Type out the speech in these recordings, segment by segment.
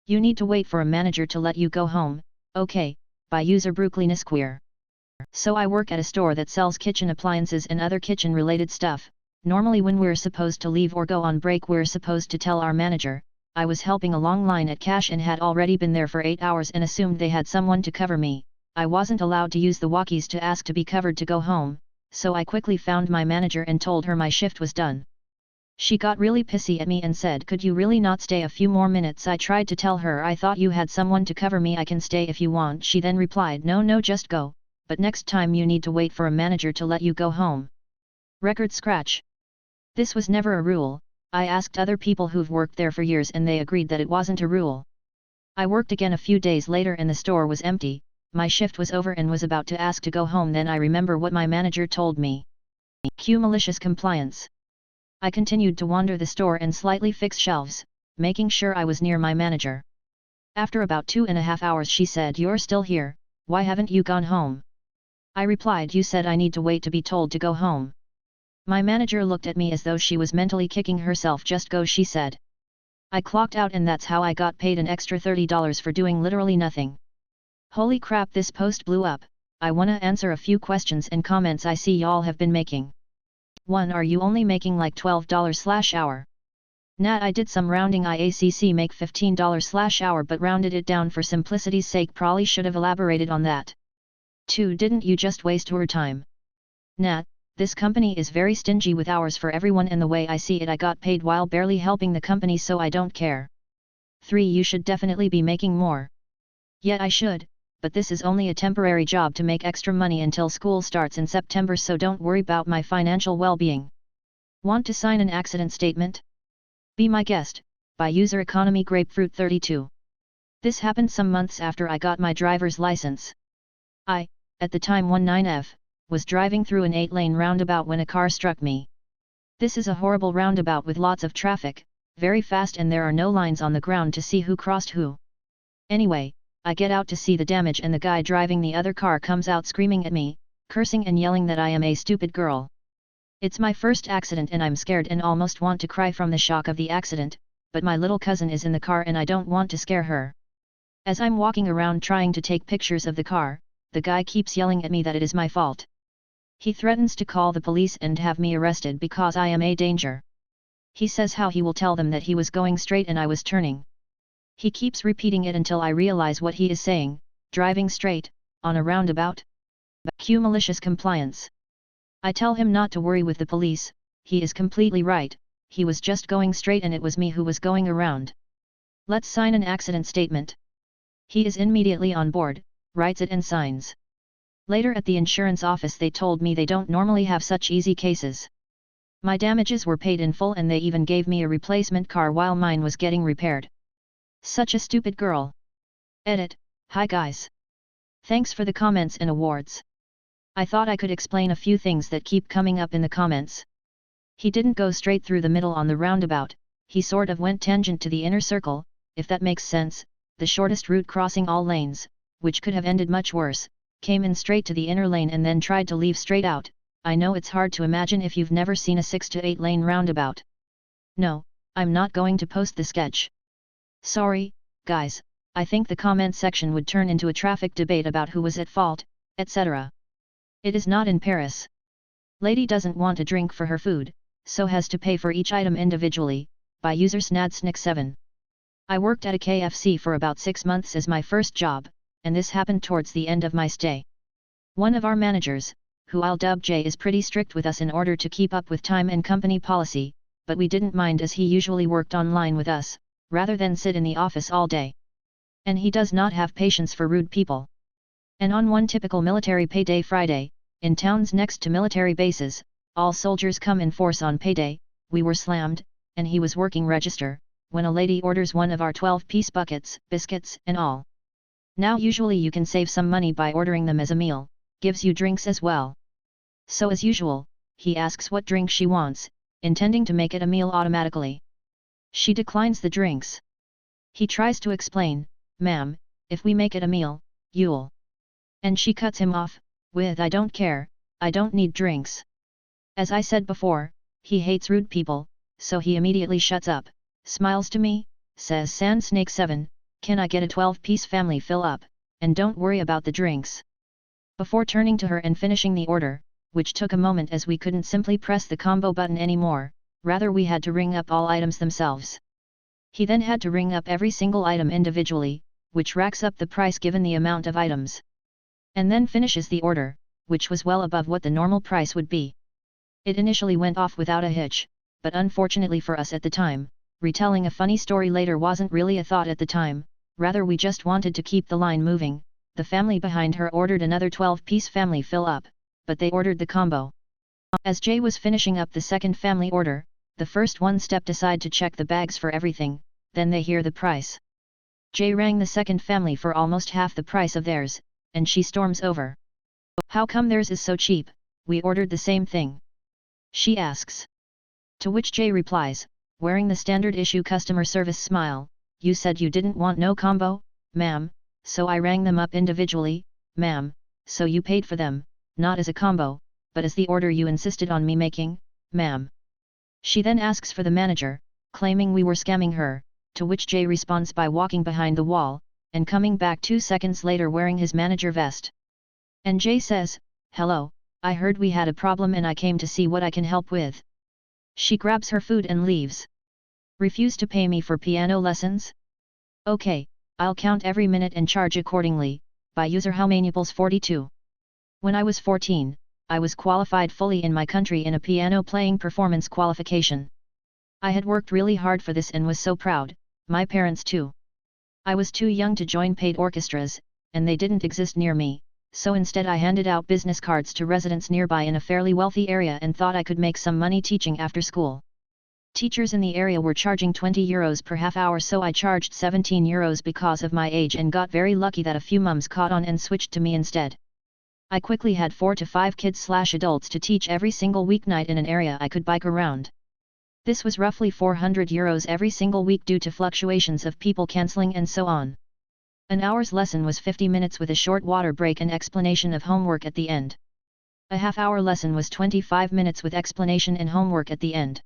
You need to wait for a manager to let you go home, okay, by user Brooklynnesqueer. So I work at a store that sells kitchen appliances and other kitchen related stuff. Normally when we're supposed to leave or go on break we're supposed to tell our manager. I was helping a long line at cash and had already been there for 8 hours and assumed they had someone to cover me. I wasn't allowed to use the walkies to ask to be covered to go home, so I quickly found my manager and told her my shift was done. She got really pissy at me and said, "Could you really not stay a few more minutes?" I tried to tell her I thought you had someone to cover me. "I can stay if you want." She then replied, "No, just go, but next time you need to wait for a manager to let you go home." Record scratch. This was never a rule. I asked other people who've worked there for years and they agreed that it wasn't a rule. I worked again a few days later and the store was empty. My shift was over and was about to ask to go home. Then I remember what my manager told me. Cue malicious compliance. I continued to wander the store and slightly fix shelves, making sure I was near my manager. After about 2.5 hours she said, "You're still here, why haven't you gone home?" I replied, "You said I need to wait to be told to go home." My manager looked at me as though she was mentally kicking herself. "Just go," she said. I clocked out and that's how I got paid an extra $30 for doing literally nothing. Holy crap, this post blew up. I wanna answer a few questions and comments I see y'all have been making. 1. Are you only making like $12/hour? Nat, I did some rounding. IACC make $15/hour but rounded it down for simplicity's sake. Probably should have elaborated on that. 2. Didn't you just waste your time? Nat, this company is very stingy with hours for everyone and the way I see it I got paid while barely helping the company so I don't care. 3. You should definitely be making more. Yeah, I should, but this is only a temporary job to make extra money until school starts in September, so don't worry about my financial well-being. Want to sign an accident statement? Be my guest, by user Economy Grapefruit 32. This happened some months after I got my driver's license. I, at the time 19F, was driving through an 8-lane roundabout when a car struck me. This is a horrible roundabout with lots of traffic, very fast, and there are no lines on the ground to see who crossed who. Anyway, I get out to see the damage and the guy driving the other car comes out screaming at me, cursing and yelling that I am a stupid girl. It's my first accident and I'm scared and almost want to cry from the shock of the accident, but my little cousin is in the car and I don't want to scare her. As I'm walking around trying to take pictures of the car, the guy keeps yelling at me that it is my fault. He threatens to call the police and have me arrested because I am a danger. He says how he will tell them that he was going straight and I was turning. He keeps repeating it until I realize what he is saying, driving straight, on a roundabout. Cue malicious compliance. I tell him not to worry with the police, he is completely right, he was just going straight and it was me who was going around. Let's sign an accident statement. He is immediately on board, writes it and signs. Later at the insurance office they told me they don't normally have such easy cases. My damages were paid in full and they even gave me a replacement car while mine was getting repaired. Such a stupid girl. Edit. Hi guys. Thanks for the comments and awards. I thought I could explain a few things that keep coming up in the comments. He didn't go straight through the middle on the roundabout, he sort of went tangent to the inner circle, if that makes sense. The shortest route crossing all lanes, which could have ended much worse, came in straight to the inner lane and then tried to leave straight out. I know it's hard to imagine if you've never seen a 6 to 8 lane roundabout. No, I'm not going to post the sketch. Sorry, guys, I think the comment section would turn into a traffic debate about who was at fault, etc. It is not in Paris. Lady doesn't want a drink for her food, so has to pay for each item individually, by user Snadsnick7. I worked at a KFC for about 6 months as my first job, and this happened towards the end of my stay. One of our managers, who I'll dub J, is pretty strict with us in order to keep up with time and company policy, but we didn't mind as he usually worked online with us, rather than sit in the office all day. And he does not have patience for rude people. And on one typical military payday Friday, in towns next to military bases, all soldiers come in force on payday, we were slammed, and he was working register, when a lady orders one of our 12-piece buckets, biscuits and all. Now usually you can save some money by ordering them as a meal, gives you drinks as well. So as usual, he asks what drink she wants, intending to make it a meal automatically. She declines the drinks. He tries to explain, "Ma'am, if we make it a meal, you'll..." And she cuts him off, with "I don't care, I don't need drinks." As I said before, he hates rude people, so he immediately shuts up, smiles to me, says Sandsnake7, Can I get a 12-piece family fill up, and don't worry about the drinks. Before turning to her and finishing the order, which took a moment as we couldn't simply press the combo button anymore, rather we had to ring up all items themselves. He then had to ring up every single item individually, which racks up the price given the amount of items. And then finishes the order, which was well above what the normal price would be. It initially went off without a hitch, but unfortunately for us at the time, retelling a funny story later wasn't really a thought at the time, rather we just wanted to keep the line moving. The family behind her ordered another 12-piece family fill up, but they ordered the combo. As Jay was finishing up the second family order, the first one stepped aside to check the bags for everything, then they hear the price. Jay rang the second family for almost half the price of theirs, and she storms over. How come theirs is so cheap? We ordered the same thing. She asks. To which Jay replies, wearing the standard issue customer service smile, you said you didn't want no combo, ma'am, so I rang them up individually, ma'am, so you paid for them, not as a combo, but as the order you insisted on me making, ma'am. She then asks for the manager, claiming we were scamming her, to which Jay responds by walking behind the wall, and coming back 2 seconds later wearing his manager vest. And Jay says, hello, I heard we had a problem and I came to see what I can help with. She grabs her food and leaves. Refuse to pay me for piano lessons? Okay, I'll count every minute and charge accordingly, by user Howmanubles 42. When I was 14, I was qualified fully in my country in a piano playing performance qualification. I had worked really hard for this and was so proud, my parents too. I was too young to join paid orchestras, and they didn't exist near me, so instead I handed out business cards to residents nearby in a fairly wealthy area and thought I could make some money teaching after school. Teachers in the area were charging €20 per half hour, so I charged €17 because of my age and got very lucky that a few mums caught on and switched to me instead. I quickly had 4 to 5 kids/adults to teach every single weeknight in an area I could bike around. This was roughly €400 every single week due to fluctuations of people cancelling and so on. An hour's lesson was 50 minutes with a short water break and explanation of homework at the end. A half-hour lesson was 25 minutes with explanation and homework at the end.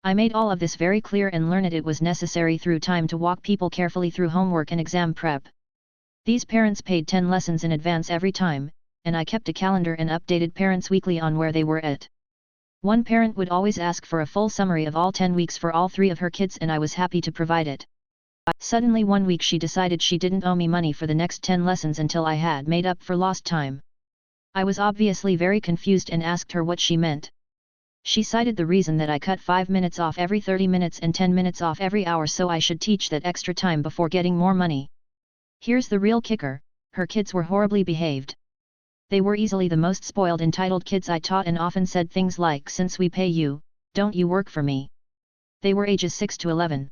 I made all of this very clear and learned it was necessary through time to walk people carefully through homework and exam prep. These parents paid 10 lessons in advance every time, and I kept a calendar and updated parents weekly on where they were at. One parent would always ask for a full summary of all 10 weeks for all 3 of her kids and I was happy to provide it. Suddenly one week she decided she didn't owe me money for the next 10 lessons until I had made up for lost time. I was obviously very confused and asked her what she meant. She cited the reason that I cut 5 minutes off every 30 minutes and 10 minutes off every hour, so I should teach that extra time before getting more money. Here's the real kicker, her kids were horribly behaved. They were easily the most spoiled entitled kids I taught and often said things like, since we pay you, don't you work for me. They were ages 6 to 11.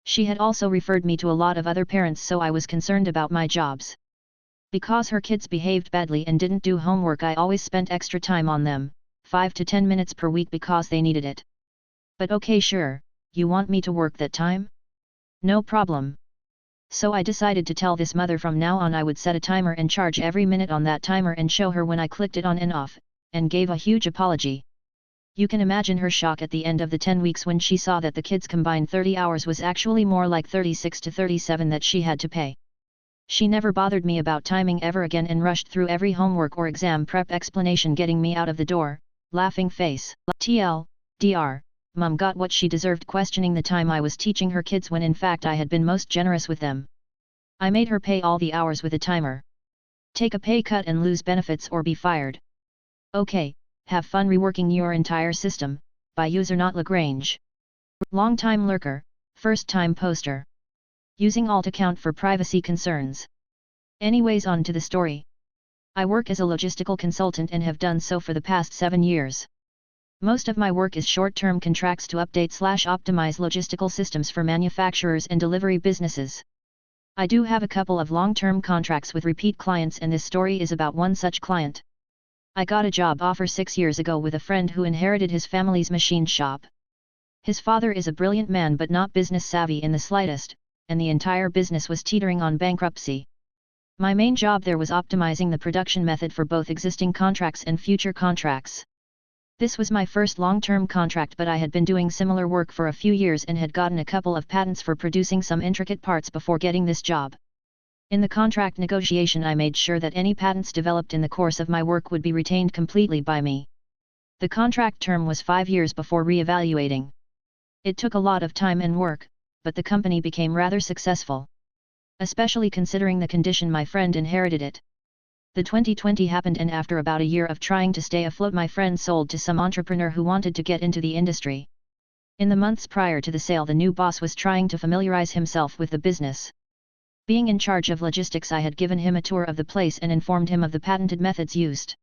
She had also referred me to a lot of other parents, so I was concerned about my jobs. Because her kids behaved badly and didn't do homework, I always spent extra time on them, 5 to 10 minutes per week because they needed it. But okay, sure, you want me to work that time? No problem. So I decided to tell this mother from now on I would set a timer and charge every minute on that timer and show her when I clicked it on and off, and gave a huge apology. You can imagine her shock at the end of the 10 weeks when she saw that the kids' combined 30 hours was actually more like 36 to 37 that she had to pay. She never bothered me about timing ever again and rushed through every homework or exam prep explanation, getting me out of the door, laughing face. TLDR, Mum got what she deserved, questioning the time I was teaching her kids when in fact I had been most generous with them. I made her pay all the hours with a timer. Take a pay cut and lose benefits or be fired. Okay, have fun reworking your entire system, by user not Lagrange. Long-time lurker, first-time poster. Using alt account for privacy concerns. Anyways, on to the story. I work as a logistical consultant and have done so for the past 7 years. Most of my work is short-term contracts to update/optimize logistical systems for manufacturers and delivery businesses. I do have a couple of long-term contracts with repeat clients, and this story is about one such client. I got a job offer 6 years ago with a friend who inherited his family's machine shop. His father is a brilliant man but not business savvy in the slightest, and the entire business was teetering on bankruptcy. My main job there was optimizing the production method for both existing contracts and future contracts. This was my first long-term contract, but I had been doing similar work for a few years and had gotten a couple of patents for producing some intricate parts before getting this job. In the contract negotiation, I made sure that any patents developed in the course of my work would be retained completely by me. The contract term was 5 years before re-evaluating. It took a lot of time and work, but the company became rather successful. Especially considering the condition my friend inherited it. The 2020 happened, and after about a year of trying to stay afloat, my friend sold to some entrepreneur who wanted to get into the industry. In the months prior to the sale, the new boss was trying to familiarize himself with the business. Being in charge of logistics, I had given him a tour of the place and informed him of the patented methods used.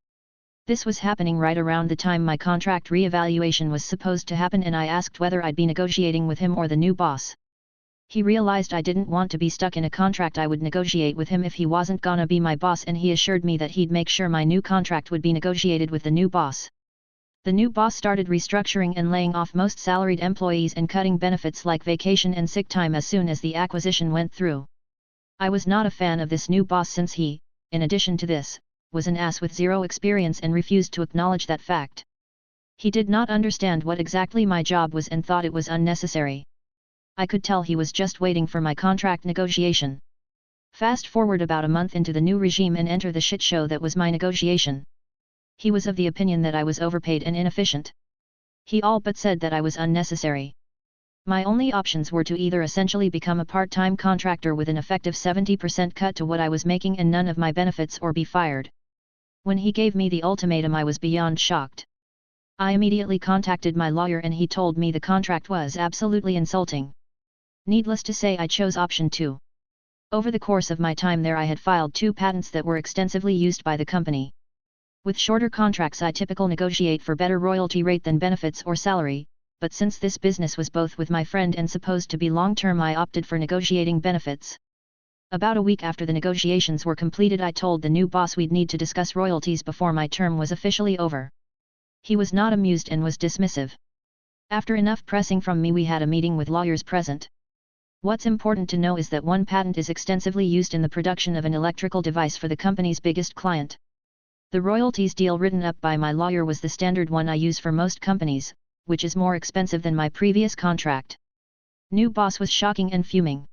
This was happening right around the time my contract re-evaluation was supposed to happen, and I asked whether I'd be negotiating with him or the new boss. He realized I didn't want to be stuck in a contract. I would negotiate with him if he wasn't gonna be my boss, and he assured me that he'd make sure my new contract would be negotiated with the new boss. The new boss started restructuring and laying off most salaried employees and cutting benefits like vacation and sick time as soon as the acquisition went through. I was not a fan of this new boss, since he, in addition to this, was an ass with zero experience and refused to acknowledge that fact. He did not understand what exactly my job was and thought it was unnecessary. I could tell he was just waiting for my contract negotiation. Fast forward about a month into the new regime and enter the shit show that was my negotiation. He was of the opinion that I was overpaid and inefficient. He all but said that I was unnecessary. My only options were to either essentially become a part-time contractor with an effective 70% cut to what I was making and none of my benefits, or be fired. When he gave me the ultimatum, I was beyond shocked. I immediately contacted my lawyer and he told me the contract was absolutely insulting. Needless to say, I chose option 2. Over the course of my time there, I had filed 2 patents that were extensively used by the company. With shorter contracts, I typically negotiate for better royalty rate than benefits or salary, but since this business was both with my friend and supposed to be long-term, I opted for negotiating benefits. About a week after the negotiations were completed, I told the new boss we'd need to discuss royalties before my term was officially over. He was not amused and was dismissive. After enough pressing from me, we had a meeting with lawyers present. What's important to know is that one patent is extensively used in the production of an electrical device for the company's biggest client. The royalties deal written up by my lawyer was the standard one I use for most companies, which is more expensive than my previous contract. New boss was shocking and fuming,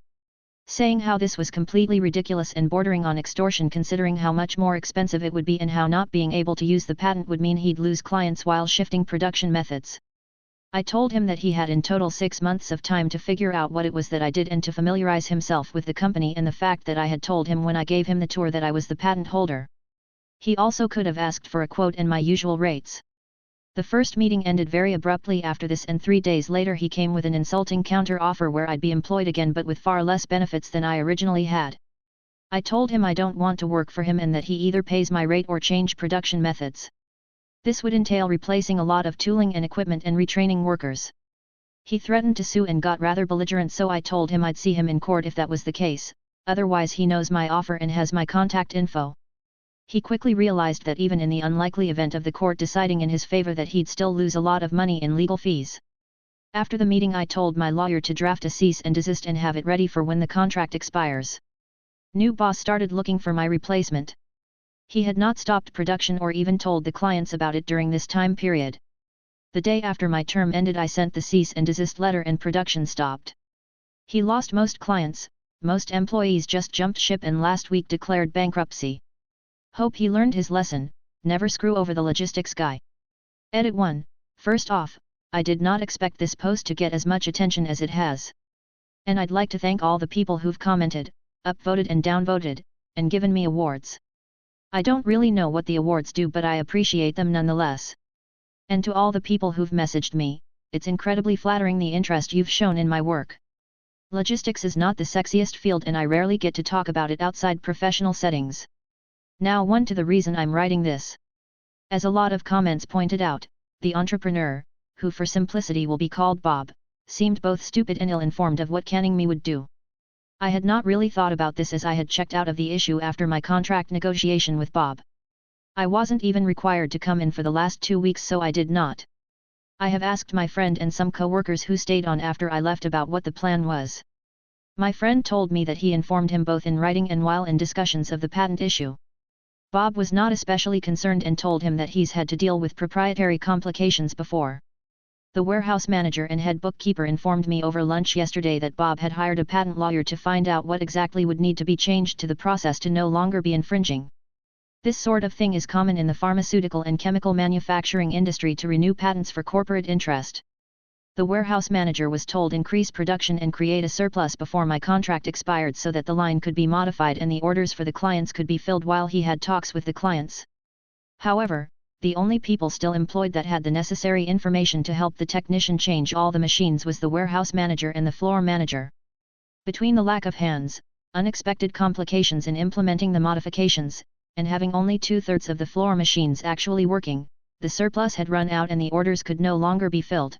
saying how this was completely ridiculous and bordering on extortion, considering how much more expensive it would be and how not being able to use the patent would mean he'd lose clients while shifting production methods. I told him that he had in total 6 months of time to figure out what it was that I did and to familiarize himself with the company, and the fact that I had told him when I gave him the tour that I was the patent holder. He also could have asked for a quote and my usual rates. The first meeting ended very abruptly after this, and 3 days later he came with an insulting counter offer where I'd be employed again but with far less benefits than I originally had. I told him I don't want to work for him and that he either pays my rate or change production methods. This would entail replacing a lot of tooling and equipment and retraining workers. He threatened to sue and got rather belligerent, so I told him I'd see him in court if that was the case, otherwise he knows my offer and has my contact info. He quickly realized that even in the unlikely event of the court deciding in his favor, that he'd still lose a lot of money in legal fees. After the meeting, I told my lawyer to draft a cease and desist and have it ready for when the contract expires. New boss started looking for my replacement. He had not stopped production or even told the clients about it during this time period. The day after my term ended, I sent the cease and desist letter and production stopped. He lost most clients, most employees just jumped ship, and last week declared bankruptcy. Hope he learned his lesson, never screw over the logistics guy. Edit 1. First off, I did not expect this post to get as much attention as it has. And I'd like to thank all the people who've commented, upvoted and downvoted, and given me awards. I don't really know what the awards do, but I appreciate them nonetheless. And to all the people who've messaged me, it's incredibly flattering the interest you've shown in my work. Logistics is not the sexiest field and I rarely get to talk about it outside professional settings. Now on to the reason I'm writing this. As a lot of comments pointed out, the entrepreneur, who for simplicity will be called Bob, seemed both stupid and ill-informed of what canning me would do. I had not really thought about this, as I had checked out of the issue after my contract negotiation with Bob. I wasn't even required to come in for the last 2 weeks, so I did not. I have asked my friend and some co-workers who stayed on after I left about what the plan was. My friend told me that he informed him both in writing and while in discussions of the patent issue. Bob was not especially concerned and told him that he's had to deal with proprietary complications before. The warehouse manager and head bookkeeper informed me over lunch yesterday that Bob had hired a patent lawyer to find out what exactly would need to be changed to the process to no longer be infringing. This sort of thing is common in the pharmaceutical and chemical manufacturing industry to renew patents for corporate interest. The warehouse manager was told increase production and create a surplus before my contract expired so that the line could be modified and the orders for the clients could be filled while he had talks with the clients. However, the only people still employed that had the necessary information to help the technician change all the machines was the warehouse manager and the floor manager. Between the lack of hands, unexpected complications in implementing the modifications, and having only 2/3 of the floor machines actually working, the surplus had run out and the orders could no longer be filled.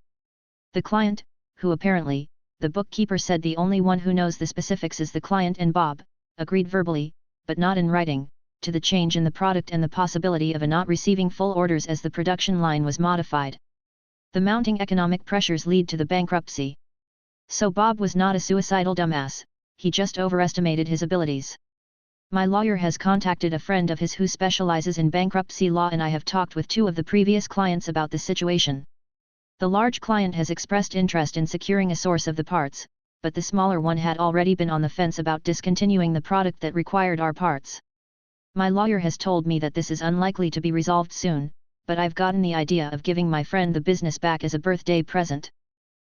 The client, who apparently, the bookkeeper said the only one who knows the specifics is the client and Bob, agreed verbally, but not in writing, to the change in the product and the possibility of not receiving full orders as the production line was modified. The mounting economic pressures lead to the bankruptcy. So Bob was not a suicidal dumbass, he just overestimated his abilities. My lawyer has contacted a friend of his who specializes in bankruptcy law and I have talked with 2 of the previous clients about the situation. The large client has expressed interest in securing a source of the parts, but the smaller one had already been on the fence about discontinuing the product that required our parts. My lawyer has told me that this is unlikely to be resolved soon, but I've gotten the idea of giving my friend the business back as a birthday present.